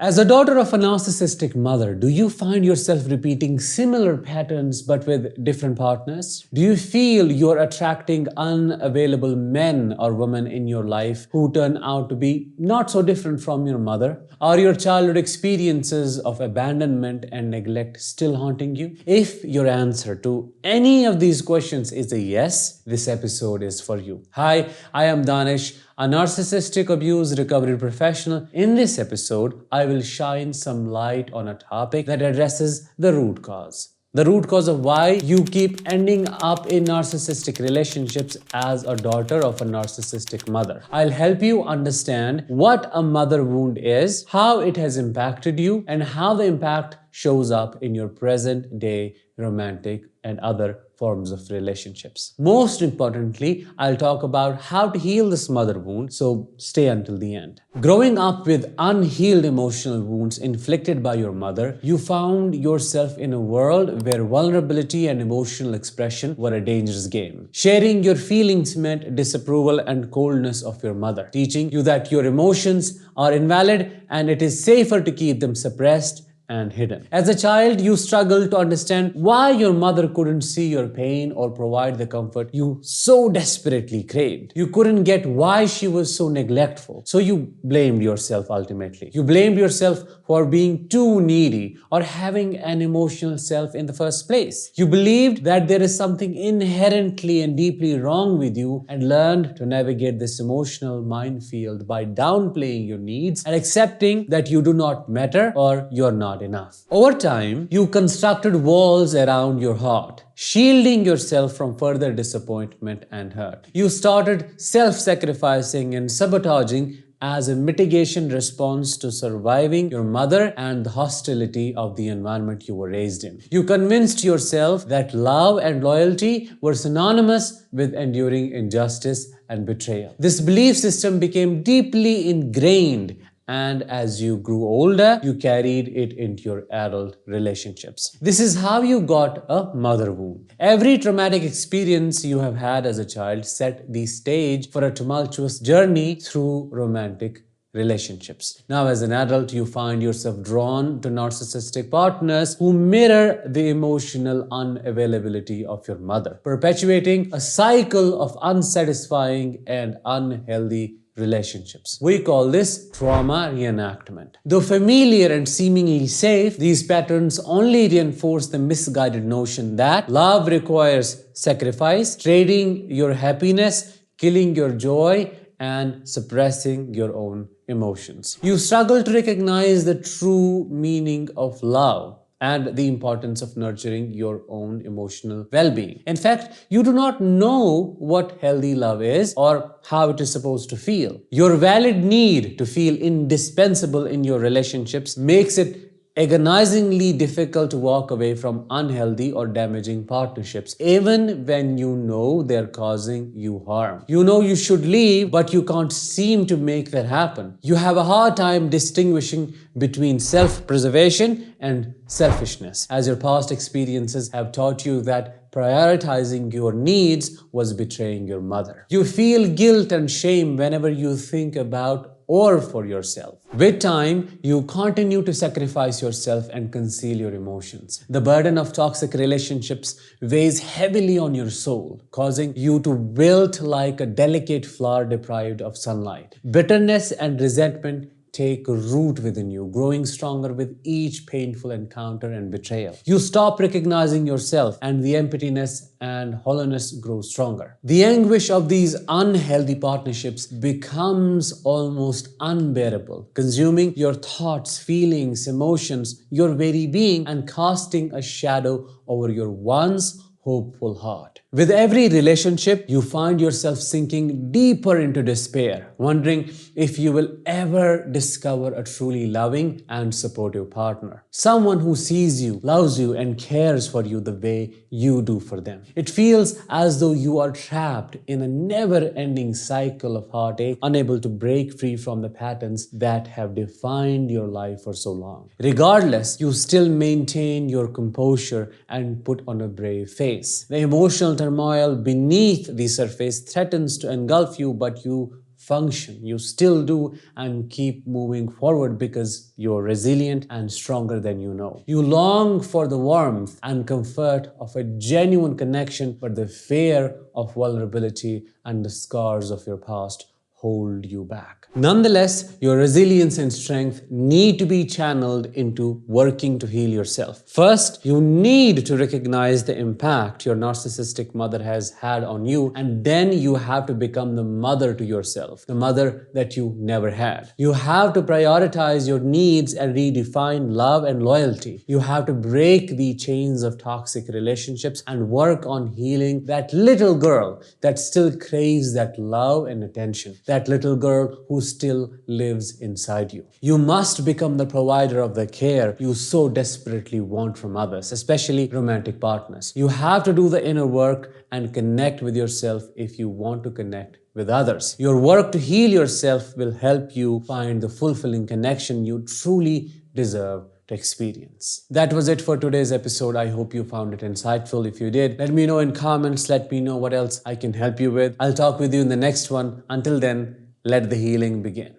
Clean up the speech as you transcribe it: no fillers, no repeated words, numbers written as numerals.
As a daughter of a narcissistic mother, do you find yourself repeating similar patterns but with different partners? Do you feel you're attracting unavailable men or women in your life who turn out to be not so different from your mother? Are your childhood experiences of abandonment and neglect still haunting you? If your answer to any of these questions is a yes, this episode is for you. Hi, I am Danish, a narcissistic abuse recovery professional. In this episode, I will shine some light on a topic that addresses the root cause. The root cause of why you keep ending up in narcissistic relationships as a daughter of a narcissistic mother. I'll help you understand what a mother wound is, how it has impacted you, and how the impact shows up in your present day romantic and other forms of relationships. Most importantly, I'll talk about how to heal this mother wound, so stay until the end. Growing up with unhealed emotional wounds inflicted by your mother, you found yourself in a world where vulnerability and emotional expression were a dangerous game. Sharing your feelings meant disapproval and coldness of your mother, teaching you that your emotions are invalid and it is safer to keep them suppressed and hidden. As a child, you struggled to understand why your mother couldn't see your pain or provide the comfort you so desperately craved. You couldn't get why she was so neglectful, so you blamed yourself ultimately. You blamed yourself for being too needy or having an emotional self in the first place. You believed that there is something inherently and deeply wrong with you and learned to navigate this emotional minefield by downplaying your needs and accepting that you do not matter or you're not enough. Over time, you constructed walls around your heart, shielding yourself from further disappointment and hurt. You started self-sacrificing and sabotaging as a mitigation response to surviving your mother and the hostility of the environment you were raised in. You convinced yourself that love and loyalty were synonymous with enduring injustice and betrayal. This belief system became deeply ingrained, and as you grew older, you carried it into your adult relationships. This is how you got a mother wound. Every traumatic experience you have had as a child set the stage for a tumultuous journey through romantic relationships. Now, as an adult, you find yourself drawn to narcissistic partners who mirror the emotional unavailability of your mother, perpetuating a cycle of unsatisfying and unhealthy relationships. We call this trauma reenactment. Though familiar and seemingly safe, these patterns only reinforce the misguided notion that love requires sacrifice, trading your happiness, killing your joy, and suppressing your own emotions. You struggle to recognize the true meaning of love and the importance of nurturing your own emotional well-being. In fact, you do not know what healthy love is or how it is supposed to feel. Your valid need to feel indispensable in your relationships makes it agonizingly difficult to walk away from unhealthy or damaging partnerships, even when you know they're causing you harm. You know you should leave, but you can't seem to make that happen. You have a hard time distinguishing between self-preservation and selfishness, as your past experiences have taught you that prioritizing your needs was betraying your mother. You feel guilt and shame whenever you think about or for yourself. With time, you continue to sacrifice yourself and conceal your emotions. The burden of toxic relationships weighs heavily on your soul, causing you to wilt like a delicate flower deprived of sunlight. Bitterness and resentment take root within you, growing stronger with each painful encounter and betrayal. You stop recognizing yourself, and the emptiness and hollowness grow stronger. The anguish of these unhealthy partnerships becomes almost unbearable, consuming your thoughts, feelings, emotions, your very being, and casting a shadow over your once hopeful heart. With every relationship, you find yourself sinking deeper into despair, wondering if you will ever discover a truly loving and supportive partner. Someone who sees you, loves you, and cares for you the way you do for them. It feels as though you are trapped in a never-ending cycle of heartache, unable to break free from the patterns that have defined your life for so long. Regardless, you still maintain your composure and put on a brave face. The emotional turmoil beneath the surface threatens to engulf you, but you function. You still do and keep moving forward because you're resilient and stronger than you know. You long for the warmth and comfort of a genuine connection, but the fear of vulnerability and the scars of your past hold you back. Nonetheless, your resilience and strength need to be channeled into working to heal yourself. First, you need to recognize the impact your narcissistic mother has had on you, and then you have to become the mother to yourself, the mother that you never had. You have to prioritize your needs and redefine love and loyalty. You have to break the chains of toxic relationships and work on healing that little girl that still craves that love and attention, that little girl who still lives inside you. You must become the provider of the care you so desperately want from others, especially romantic partners. You have to do the inner work and connect with yourself if you want to connect with others. Your work to heal yourself will help you find the fulfilling connection you truly deserve to experience. That was it for today's episode. I hope you found it insightful. If you did, let me know in comments. Let me know what else I can help you with. I'll talk with you in the next one. Until then, let the healing begin.